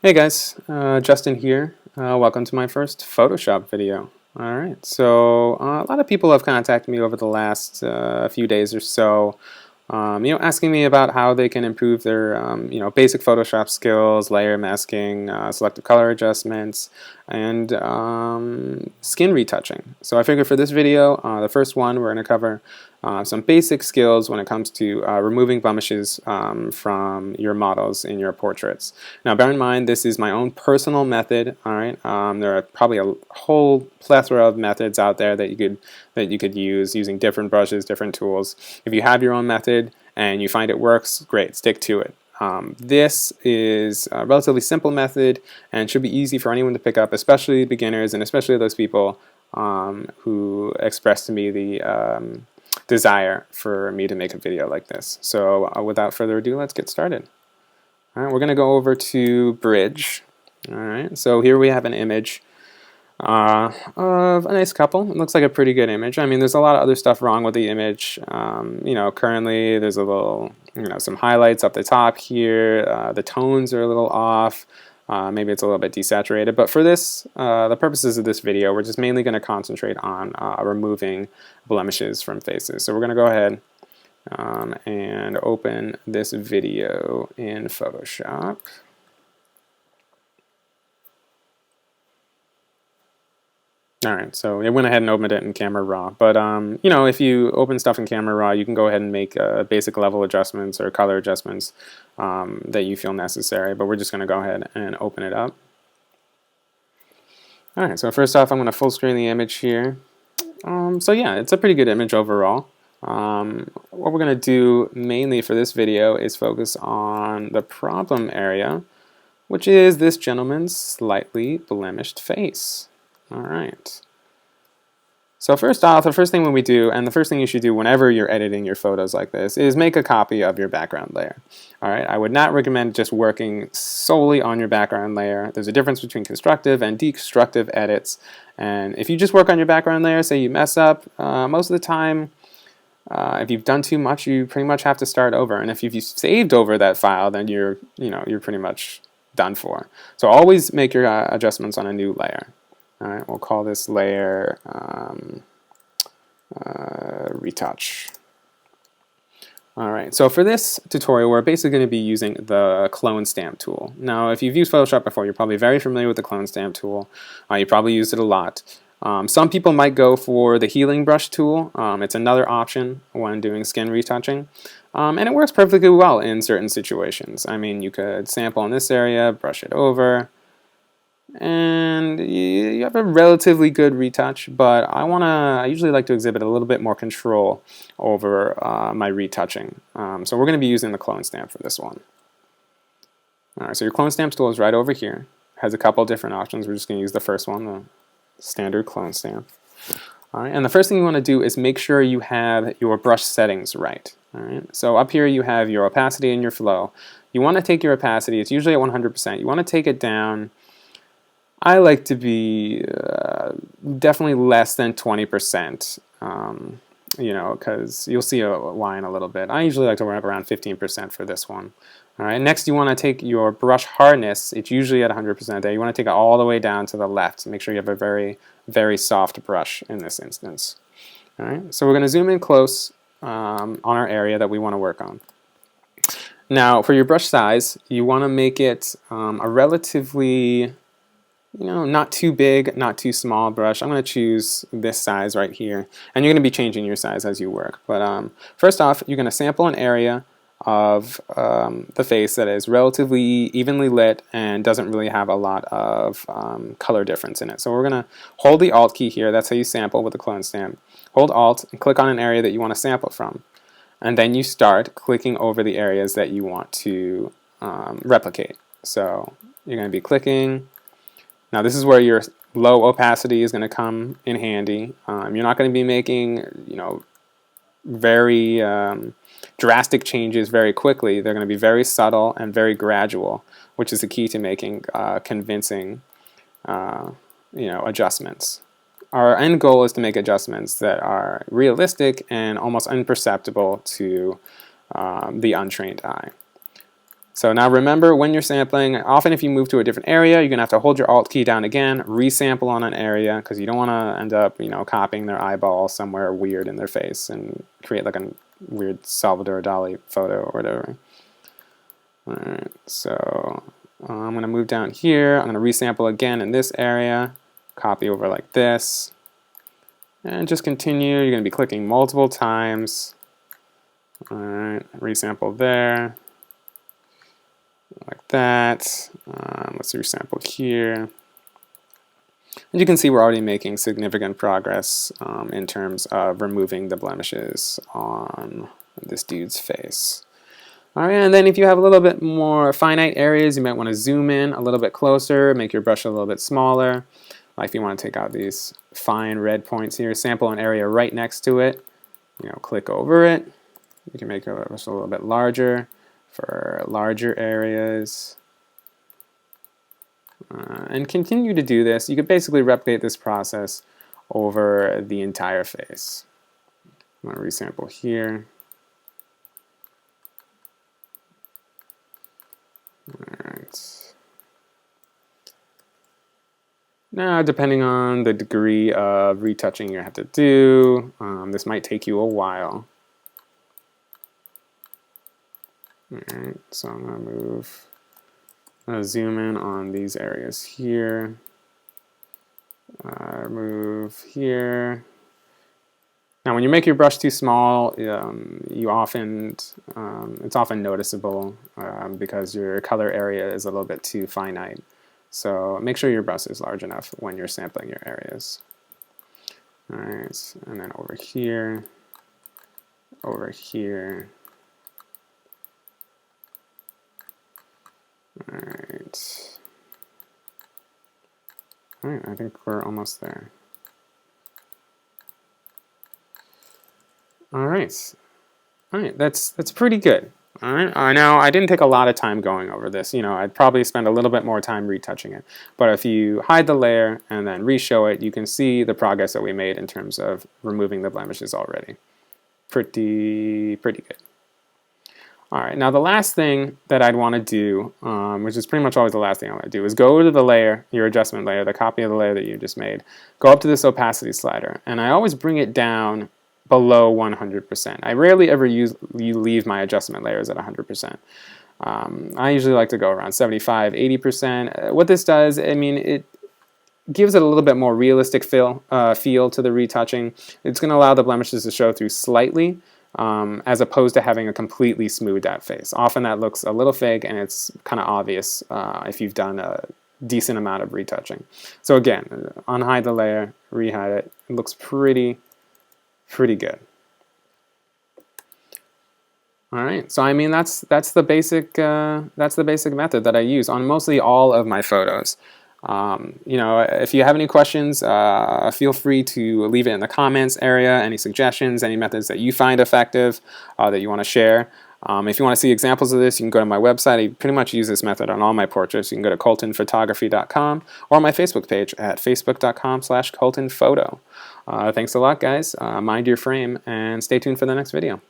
Hey guys, Justin here. Welcome to my first Photoshop video. Alright, so a lot of people have contacted me over the last few days or so, asking me about how they can improve their, basic Photoshop skills, layer masking, selective color adjustments, and skin retouching. So I figured for this video, the first one, we're going to cover some basic skills when it comes to removing blemishes from your models in your portraits. Now, bear in mind, this is my own personal method. All right, there are probably a whole plethora of methods out there that you could use using different brushes, different tools. If you have your own method and you find it works, great, stick to it. This is a relatively simple method and should be easy for anyone to pick up, especially beginners and especially those people who express to me the desire for me to make a video like this. So without further ado, let's get started. All right, we're going to go over to Bridge. All right, so here we have an image of a nice couple. It looks like a pretty good image. I mean, there's a lot of other stuff wrong with the image. Currently there's a little, some highlights up the top here. The tones are a little off. Maybe it's a little bit desaturated, but for this, the purposes of this video, we're just mainly going to concentrate on removing blemishes from faces. So we're going to go ahead and open this video in Photoshop. Alright, so it went ahead and opened it in Camera Raw, but if you open stuff in Camera Raw, you can go ahead and make basic level adjustments or color adjustments that you feel necessary, but we're just going to go ahead and open it up. Alright, so first off, I'm going to full screen the image here. So yeah, it's a pretty good image overall. What we're going to do mainly for this video is focus on the problem area, which is this gentleman's slightly blemished face. Alright. So first off, the first thing when we do, and the first thing you should do whenever you're editing your photos like this, is make a copy of your background layer. Alright, I would not recommend just working solely on your background layer. There's a difference between constructive and destructive edits. And if you just work on your background layer, say you mess up, most of the time, if you've done too much, you pretty much have to start over. And if you've saved over that file, then you're pretty much done for. So always make your adjustments on a new layer. Alright, we'll call this layer Retouch. Alright, so for this tutorial, we're basically going to be using the clone stamp tool. Now, if you've used Photoshop before, you're probably very familiar with the clone stamp tool. You probably used it a lot. Some people might go for the healing brush tool. It's another option when doing skin retouching. And it works perfectly well in certain situations. I mean, you could sample in this area, brush it over, and you have a relatively good retouch, but I usually like to exhibit a little bit more control over my retouching. So we're going to be using the clone stamp for this one. Alright, so your clone stamp tool is right over here. It has a couple different options. We're just going to use the first one, the standard clone stamp. Alright, and the first thing you want to do is make sure you have your brush settings right. Alright, so up here you have your opacity and your flow. You want to take your opacity, it's usually at 100%. You want to take it down. I like to be definitely less than 20%, because you'll see why in a little bit. I usually like to work around 15% for this one. All right. Next, you want to take your brush hardness. It's usually at 100% there. You want to take it all the way down to the left. Make sure you have a very, very soft brush in this instance. All right. So we're going to zoom in close on our area that we want to work on. Now, for your brush size, you want to make it a relatively not too big, not too small brush. I'm going to choose this size right here, and you're going to be changing your size as you work. But first off, you're going to sample an area of the face that is relatively evenly lit and doesn't really have a lot of color difference in it. So we're going to hold the Alt key here. That's how you sample with the clone stamp. Hold Alt and click on an area that you want to sample from. And then you start clicking over the areas that you want to replicate. So you're going to be clicking. Now this is where your low opacity is going to come in handy. You're not going to be making, very drastic changes very quickly. They're going to be very subtle and very gradual, which is the key to making convincing, adjustments. Our end goal is to make adjustments that are realistic and almost imperceptible to the untrained eye. So now remember, when you're sampling, often if you move to a different area, you're going to have to hold your Alt key down again, resample on an area, because you don't want to end up, copying their eyeball somewhere weird in their face and create like a weird Salvador Dali photo or whatever. Alright, so I'm going to move down here. I'm going to resample again in this area, copy over like this, and just continue. You're going to be clicking multiple times. Alright, resample there. Like that. Let's resample here. And you can see we're already making significant progress in terms of removing the blemishes on this dude's face. Alright, and then if you have a little bit more finite areas, you might want to zoom in a little bit closer, make your brush a little bit smaller. Like if you want to take out these fine red points here, sample an area right next to it, click over it. You can make it just a little bit larger for larger areas. And continue to do this. You could basically replicate this process over the entire face. I'm going to resample here. Alright. Now, depending on the degree of retouching you have to do, this might take you a while. Alright, so I'm going to zoom in on these areas here. Move here. Now, when you make your brush too small, it's often noticeable because your color area is a little bit too finite. So make sure your brush is large enough when you're sampling your areas. Alright, and then over here, over here. Alright. Alright, I think we're almost there. Alright. Alright, that's pretty good. Alright, I know I didn't take a lot of time going over this. I'd probably spend a little bit more time retouching it. But if you hide the layer and then re-show it, you can see the progress that we made in terms of removing the blemishes already. Pretty good. Alright, now the last thing that I'd want to do, which is pretty much always the last thing I want to do, is go to the layer, your adjustment layer, the copy of the layer that you just made, go up to this opacity slider, and I always bring it down below 100%. I rarely ever leave my adjustment layers at 100%. I usually like to go around 75, 80%. What this does, it gives it a little bit more realistic feel to the retouching. It's going to allow the blemishes to show through slightly, as opposed to having a completely smoothed out face. Often that looks a little fake and it's kind of obvious if you've done a decent amount of retouching. So again, unhide the layer, rehide it. It looks pretty good. All right, so that's the basic method that I use on mostly all of my photos. If you have any questions, feel free to leave it in the comments area. Any suggestions, any methods that you find effective that you want to share. If you want to see examples of this, you can go to my website. I pretty much use this method on all my portraits. You can go to coltinphotography.com or my Facebook page at facebook.com/coltinphoto. Thanks a lot, guys. Mind your frame and stay tuned for the next video.